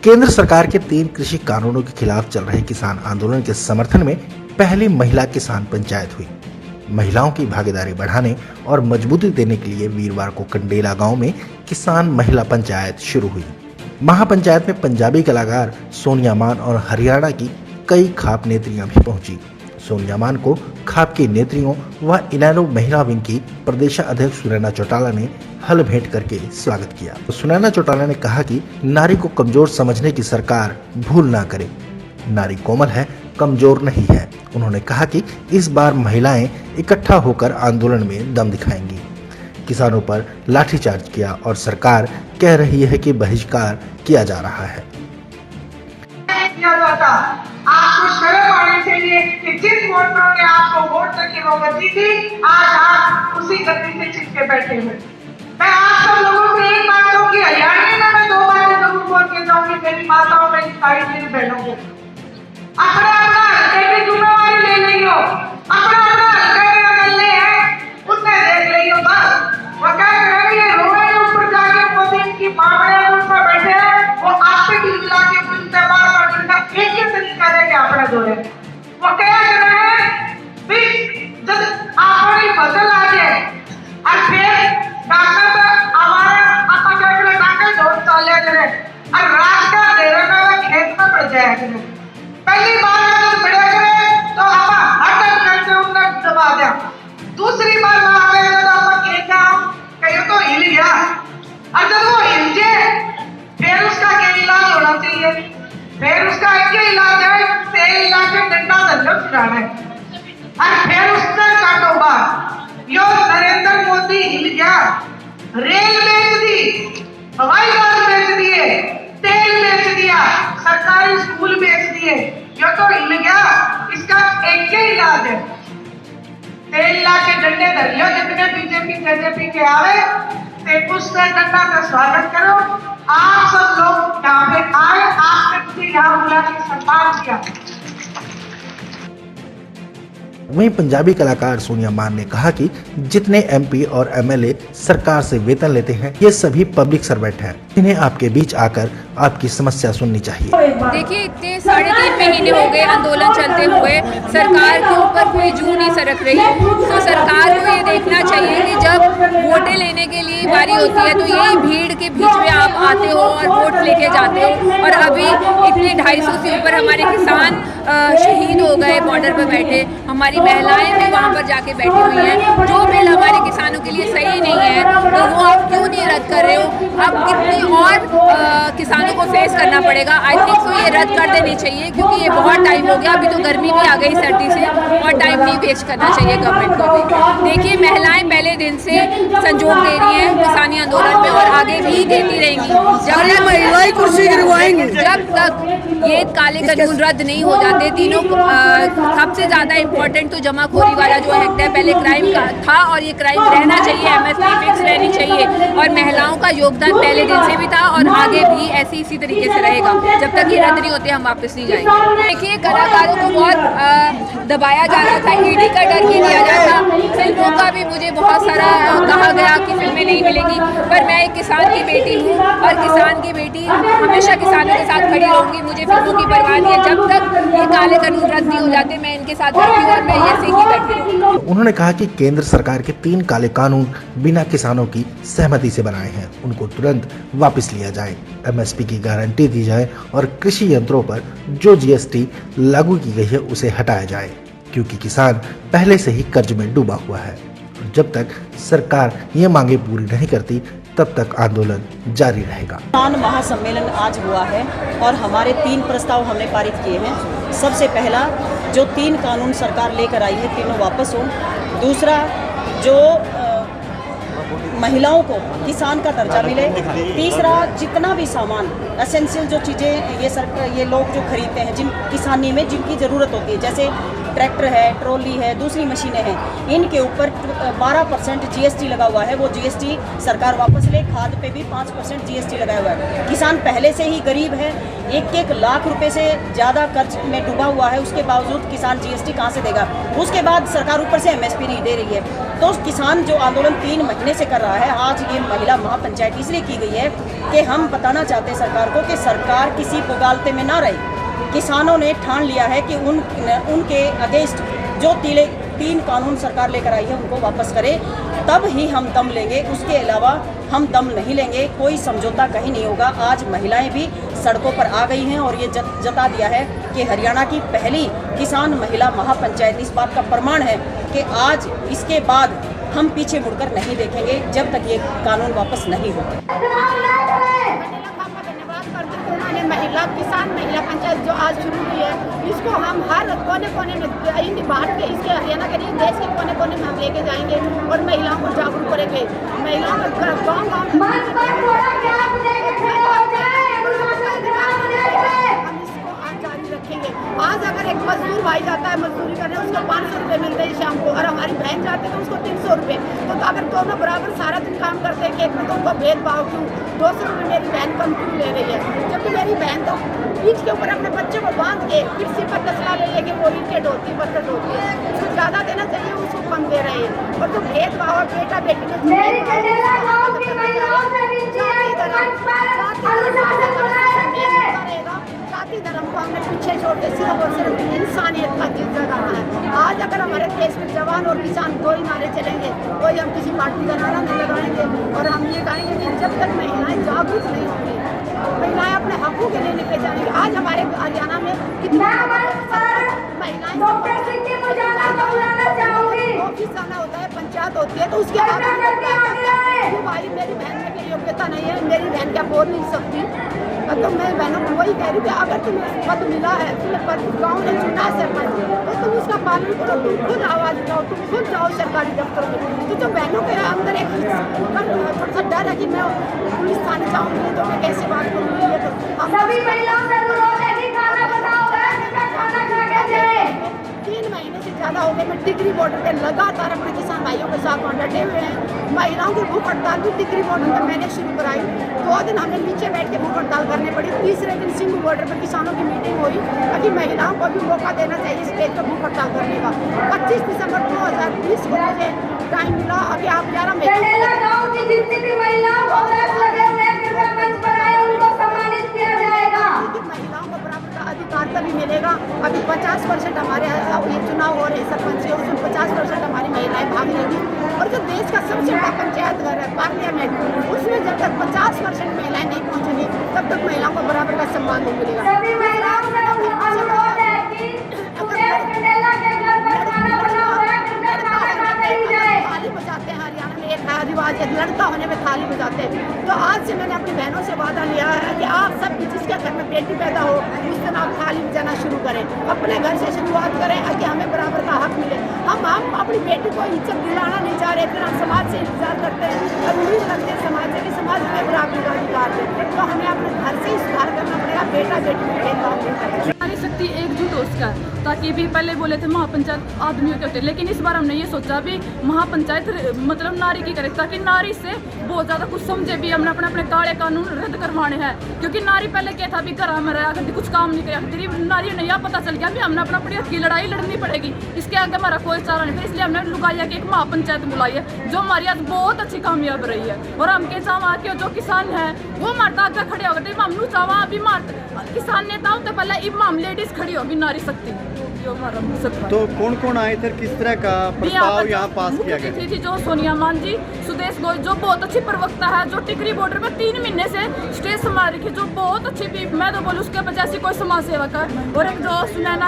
केंद्र सरकार के 3 कृषि कानूनों के खिलाफ चल रहे किसान आंदोलन के समर्थन में पहली महिला किसान पंचायत हुई। महिलाओं की भागीदारी बढ़ाने और मजबूती देने के लिए वीरवार को कंडेला गांव में किसान महिला पंचायत शुरू हुई। महापंचायत में पंजाबी कलाकार सोनिया मान और हरियाणा की कई खाप नेत्रियां भी पहुंची। सोनिया मान को खाप की नेत्रियों व इनेलो महिला विंग की प्रदेश अध्यक्ष सुनैना चौटाला ने हल भेंट करके स्वागत किया। तो सुनैना चौटाला ने कहा कि नारी को कमजोर समझने की सरकार भूल ना करे। नारी कोमल है, कमजोर नहीं है। उन्होंने कहा कि इस बार महिलाएं इकट्ठा होकर आंदोलन में दम दिखाएंगी। किसानों पर लाठीचार्ज किया और सरकार कह रही है कि बहिष्कार किया जा रहा है। आपको शर्म आनी चाहिए कि जिस वोटरों ने आपको वोट करके वो गद्दी थी, आज आप उसी गद्दी से चिपके बैठे हुए। मैं आप सब लोगों से एक बात कहूँगी, हरियाणा में मैं 2 बातें जरूर बोल के जाऊंगी मेरी माताओं में मेरी बहनों को। अपना अपना हल्के की जिम्मेवारी ले लियो, अपना अपना हल्के में अगले हैं उसने देख लियो। बस वो कह रहे हैं रोए ऊपर जाके मोदी की मामले उनसे बैठे हैं, वो आपसे ढीला के उनसे बार एक ही तरीका है कि अपना दो है। वो क्या कर रहे हैं भी जब आपकी फसल आ जाए और फिर डॉक्टर हमारे आपा के डॉक्टर दो चले करे और रात का देर में खेत में पड़ जाए करे। पहली बार जब बड़े करे तो आपा हटक करके उन्हें दबा दिया। दूसरी बार ना आवे तो आपा कहता कहीं तो हिल गया और जब वो हिल जाए फिर उसका क्या इलाज होना चाहिए। फिर उसका एक ही इलाज है, तेल ला के डंडा धंधा छुड़ाना है और फिर उससे काटोबा। यो नरेंद्र मोदी हिल गया, रेल बेच दी, हवाई जहाज बेच दिए, तेल बेच दिया, सरकारी स्कूल बेच दिए। यो तो हिल गया, इसका एक ही इलाज है, तेल ला के डंडे धर लो। जितने बीजेपी के आवे ते उससे डंडा का स्वागत करो। आप सब लोग यहाँ पे आए, आपने मुझे यहाँ बुला के सम्मान किया। वहीं पंजाबी कलाकार सोनिया मान ने कहा कि जितने एमपी और एमएलए सरकार से वेतन लेते हैं ये सभी पब्लिक सर्वेंट हैं। इन्हें आपके बीच आकर आपकी समस्या सुननी चाहिए। देखिए, इतने 3.5 महीने हो गए आंदोलन चलते हुए, सरकार के ऊपर कोई जू नहीं सरक रही। तो सरकार को ये देखना चाहिए कि जब वोटें लेने के लिए बारी होती है तो यही भीड़ के बीच में आप आते हो और वोट लेके जाते हो। और अभी इतने 250 से ऊपर हमारे किसान शहीद हो गए बॉर्डर पर बैठे, हमारी महिलाएं भी वहाँ पर जाके बैठी हुई हैं। जो बिल हमारे किसानों के लिए सही नहीं है तो वो आप क्यों नहीं रद्द कर रहे हो? अब कितनी और किसानों को फेस करना पड़ेगा। आई थिंक तो ये रद्द कर देनी चाहिए क्योंकि ये बहुत टाइम हो गया। अभी तो गर्मी भी आ गई सर्दी से, और टाइम नहीं वेस्ट करना चाहिए गवर्नमेंट को भी। देखिए, महिलाएं पहले दिन से संजोग दे रही हैं किसानी आंदोलन में और आगे भी देती रहेंगी जब तक ये काले कानून रद्द नहीं हो जाते। तीनों सबसे ज्यादा इम्पोर्टेंट तो जमाखोरी वाला जो एक्ट है, पहले क्राइम का था और ये क्राइम रहना चाहिए, एमएसपी फिक्स रहनी चाहिए। और महिलाओं का योगदान पहले दिन से भी था और आगे भी ऐसे इसी तरीके से रहेगा। जब तक ये रद्द नहीं होते हम वापस नहीं जाएंगे। देखिए, कलाकारों को बहुत दबाया जा रहा था, ईडी का डर ही दिया जाता। फिल्मों का भी मुझे बहुत सारा कहा गया कि फिल्में नहीं मिलेंगी, पर मैं एक किसान की बेटी हूँ और किसान की बेटी हमेशा किसानों के साथ खड़ी रहूंगी। मुझे फिल्मों की परवाह नहीं है। जब तक ये काले कानून रद्द नहीं हो जाते मैं इनके साथ रहती हूँ और मैं ऐसे ही करती हूँ। उन्होंने कहा कि केंद्र सरकार के 3 काले कानून बिना किसानों की सहमति से बनाए हैं, उनको तुरंत वापस लिया जाए, एमएसपी की गारंटी दी जाए और कृषि यंत्रों पर जो जीएसटी लागू की गई है उसे हटाया जाए, क्योंकि किसान पहले से ही कर्ज में डूबा हुआ है। जब तक सरकार ये मांगे पूरी नहीं करती तब तक आंदोलन जारी रहेगा। किसान महासम्मेलन आज हुआ है और हमारे 3 प्रस्ताव हमने पारित किए हैं। सबसे पहला, जो 3 कानून सरकार लेकर आई है तीनों वापस हो। दूसरा, जो महिलाओं को किसान का दर्जा मिले। तीसरा, जितना भी सामान एसेंशियल जो चीज़ें ये लोग जो खरीदते हैं जिन किसानी में जिनकी ज़रूरत होती है, जैसे ट्रैक्टर है, ट्रॉली है, दूसरी मशीनें हैं, इनके ऊपर 12% GST लगा हुआ है। वो GST सरकार वापस ले। खाद पे भी 5% GST लगाया हुआ है। किसान पहले से ही गरीब है, 1-1 लाख रुपए से ज़्यादा कर्ज में डूबा हुआ है, उसके बावजूद किसान GST कहाँ से देगा? उसके बाद सरकार ऊपर से MSP नहीं दे रही है। तो किसान जो आंदोलन 3 महीने से कर रहा है, आज ये महिला महापंचायत इसलिए की गई है कि हम बताना चाहते हैं सरकार को कि सरकार किसी पुगालते में ना रहे। किसानों ने ठान लिया है कि उनके अगेंस्ट जो 3 कानून सरकार लेकर आई है उनको वापस करे, तब ही हम दम लेंगे। उसके अलावा हम दम नहीं लेंगे। कोई समझौता कहीं नहीं होगा। आज महिलाएं भी सड़कों पर आ गई हैं और ये जता दिया है कि हरियाणा की पहली किसान महिला महापंचायत इस बात का प्रमाण है कि आज इसके बाद हम पीछे मुड़कर नहीं देखेंगे जब तक ये कानून वापस नहीं होगा। महिला किसान महिला पंचायत जो आज शुरू हुई है, इसको हम हर कोने कोने में बांट के इसके हरियाणा के लिए देश के कोने कोने में हम लेके जाएंगे और महिलाओं को जागरूक करेंगे। महिलाओं को गाँव रखेंगे। आज अगर एक मजदूर भाई जाता है मजदूरी करने, उसको 500 रुपये मिलते हैं शाम को, और हमारी बहन जाती है तो उसको 300 रुपये। तो अगर दोनों बराबर सारा दिन काम करते हैं, एक में तो उनको भेदभाव क्यों? 200 रुपये मेरी बहन कम क्यों ले रही है? जबकि मेरी बहन तो पीठ के ऊपर अपने बच्चे को बांध के फिर सिर पर तसला ले लेके वो ईंटें ढोती बर्तन ढोती है। उसको ज़्यादा देना चाहिए, उसको कम दे रहे हैं। और जो भेदभाव बेटा बेटी धर्म को हमने पीछे छोड़ के सिर्फ और सिर्फ इंसानियत का चीज जगाना है। आज अगर हमारे देश में जवान और किसान दो ही नारे चलेंगे, कोई हम किसी पार्टी का नारा नहीं लगाएंगे, और हम ये कहेंगे कि जब तक महिलाएं जागरूक नहीं होंगी, महिलाएं अपने हकों के लिए निकल जाएंगी। आज हमारे हरियाणा में कितनी महिलाएं ऑफिस आना होता है, पंचायत होती है, तो उसके बाद भाई मेरी बहन में की योग्यता नहीं है, मेरी बहन क्या बोल नहीं सकती। तो मैं बहनों को वही कह रही हूँ कि अगर तुम्हें पद मिला है, तुम्हें पद गाँव ने चुना सरपंच, तो तुम उसका पालन करो, तुम खुद आवाज़ उठाओ, तुम खुद जाओ सरकारी दफ्तरों में। तो जो बहनों के अंदर एक थोड़ा सा डर है कि मैं पुलिस थाने जाऊँगी तो मैं कैसे बात करूँगी, ये तो सभी महिलाओं से अनुरोध है कि खाना बनाओ, खाना खा के जाए। 3 महीने से ज़्यादा हो गए मैं टिकरी बॉर्डर पे लगातार अपने किसान भाइयों के साथ वहाँ डटे हुए हैं। महिलाओं की भूख हड़ताल भी टिकरी बॉर्डर पर मैंने शुरू कराई। 2 दिन हमें नीचे बैठ के भूख हड़ताल करनी पड़ी। तीसरे दिन सिंघू बॉर्डर पर किसानों की मीटिंग हुई ताकि महिलाओं को भी मौका देना चाहिए स्टेज पर भूख हड़ताल करने का। 25 दिसंबर 2020 को मुझे टाइम मिला। अभी आप 11 महिलाओं को बराबर का अधिकार तभी मिलेगा। अभी 50% हमारे ये चुनाव हो रहे हैं सरपंच के, उसमें 50% हमारी महिलाएं भाग लेंगी। और जो देश का सबसे बड़ा पंचायत घर है पार्लियामेंट, उसमें जब तक 50% महिलाएं नहीं पहुंचेंगी तब तक महिलाओं को बराबर का सम्मान नहीं मिलेगा। थाली बजाते हैं हरियाणा में, एक रिवाज है लड़का होने में थाली बजाते हैं। तो आज से मैंने अपनी बहनों से वादा लिया है कि आप सब जिसके घर में बेटी पैदा हो उस दिन आप थाली बजाना शुरू करें, अपने घर से शुरुआत करें ताकि हमें बराबर का हक मिले। हम अपनी बेटी को इज्जत दिलाना नहीं चाह रहे, फिर हम समाज से इंतजार करते हैं और उम्मीद करते हैं समाज से कि समाज में बराबरी का अधिकार दे। तो हमें अपने घर से ही सुधार करना पड़ेगा, बेटा बेटी में भेदभाव नहीं करें। नारी शक्ति एकजुट हो उसका, ताकि भी पहले बोले थे महापंचायत आदमियों के होते, लेकिन इस बार हमने ये सोचा भी महापंचायत मतलब नारी की करे, ताकि नारी से बहुत ज़्यादा कुछ समझे भी। हमने अपने काले कानून रद्द करवाने हैं, क्योंकि नारी पहले क्या था भी घर में रहा करती, कुछ काम नहीं किया करती। नारियों ने यह पता चल गया भी हमने अपनी हक की लड़ाई लड़नी पड़ेगी, इसके आगे हमारा कोई चारा नहीं। फिर इसलिए हमने लुगाइया की एक महापंचायत बुलाई है, जो हमारी आज बहुत अच्छी कामयाब रही है। और हम के चावा के जो किसान है वो मारता आगे खड़े हो गए, हम चावा अभी किसान नेताओं तो पहले इमाम लेडीज खड़ी हो, नारी शक्ति। तो कौन कौन आए थे, किस तरह का प्रस्ताव यहाँ पास किया गया? थी जो सोनिया मान जी, सुदेश गोयल जो बहुत अच्छी प्रवक्ता है, जो टिकरी बॉर्डर में 3 महीने से स्टेज संभाल रखी, जो बहुत अच्छी भी, मैं तो बोलूँ उसके वजह से कोई समाज सेवक है। और एक जो सुनैना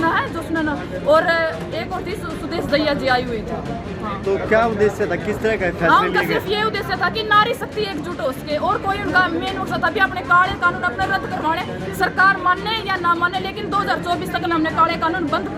है जो सुनैना, और एक और थी सुदेश दैया जी आई हुई थी। तो क्या उद्देश्य था, किस तरह का फैसले लिए गए? सिर्फ ये उद्देश्य था कि नारी शक्ति एकजुट हो सके, और कोई उनका मेन मकसद था भी अपने काले कानून अपने रद्द करवाने, सरकार माने या ना माने, लेकिन 2024 तक हमने काले कानून बंद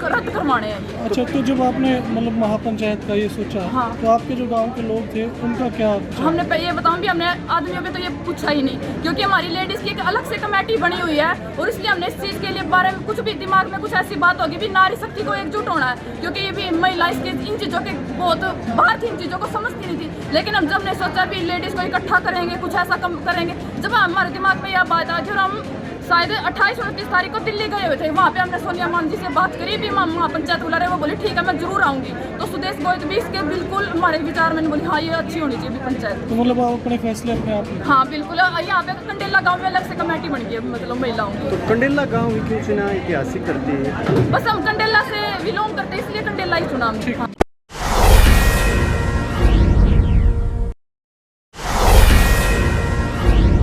रद्द करवाने हैं ये। अच्छा, तो जब आपने मतलब महापंचायत का ये सोचा, हाँ। तो आपके जो गांव के लोग थे उनका क्या? हमने ये बताऊं भी हमने आदमियों पे तो ये पूछा ही नहीं, क्योंकि हमारी लेडीज की एक अलग से कमेटी बनी हुई है और इसलिए हमने इस चीज़ के लिए बारे में कुछ भी दिमाग में कुछ ऐसी बात होगी भी नारी शक्ति को एकजुट होना है, क्योंकि ये भी महिला इसके इन चीज़ों के बहुत बाहर थी, इन चीज़ों को समझती नहीं थी। लेकिन हम जब ने सोचा भी लेडीज़ को इकट्ठा करेंगे, कुछ ऐसा कम करेंगे, जब हमारे दिमाग में यह बात आई, फिर हम शायद 28 और 29 तारीख को दिल्ली गए हुए थे। वहाँ पे हमने सोनिया मान जी से बात करी भी, महापंचायत बुला रहे, वो बोली ठीक है मैं जरूर आऊँगी। तो सुदेश गोयत भी इसके बिल्कुल हमारे विचार में बोली हाँ ये अच्छी होनी चाहिए पंचायत। तो मतलब आप अपने फैसले अपने आप? हाँ बिल्कुल, यहाँ पे कंडेला गाँव में अलग से कमेटी बन गई है मतलब महिलाओं की। तो कंडेला गाँव क्यों चुना, ऐतिहासिक करती है? बस हम कंडेला से बिलोंग करते इसलिए कंडेला ही चुना हमने।